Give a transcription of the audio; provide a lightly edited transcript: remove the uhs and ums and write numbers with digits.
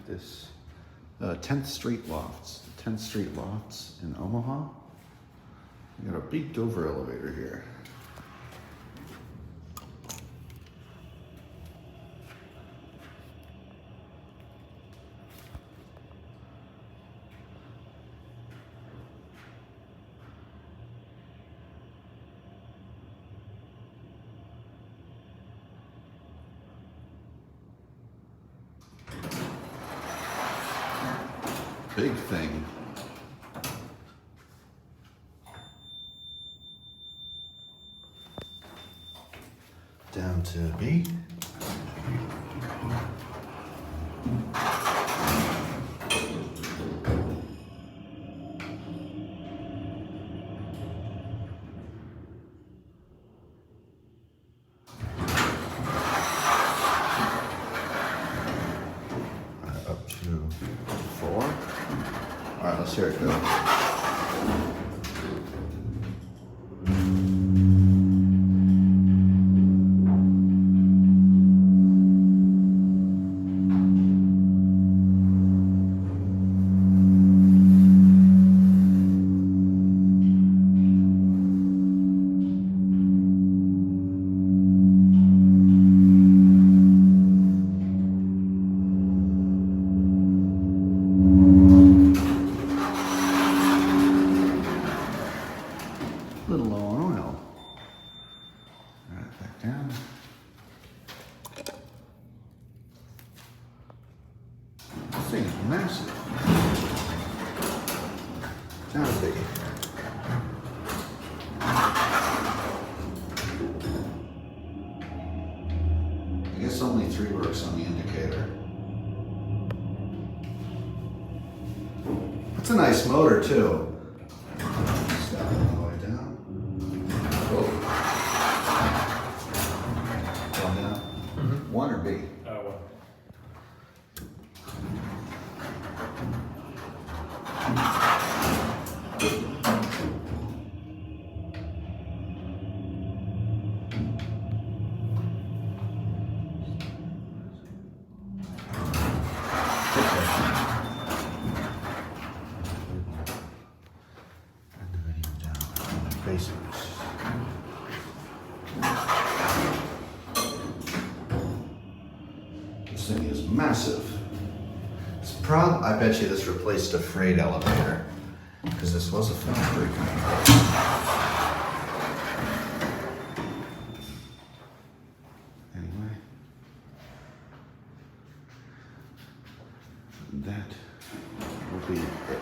this 10th Street Lofts. 10th Street Lofts in Omaha. We got a beaked over elevator here. Big thing. Down to B. Up to 4. All right, let's hear it go. A little low on oil. All right, back down. This thing is massive. Down to B. I guess only 3 works on the indicator. It's a nice motor too. Stop it all the way down. Whoa. Going down. Mm-hmm. 1 or B? 1. Basics. This thing is massive. It's I bet you this replaced a freight elevator because this was a factory. Anyway, that will be it.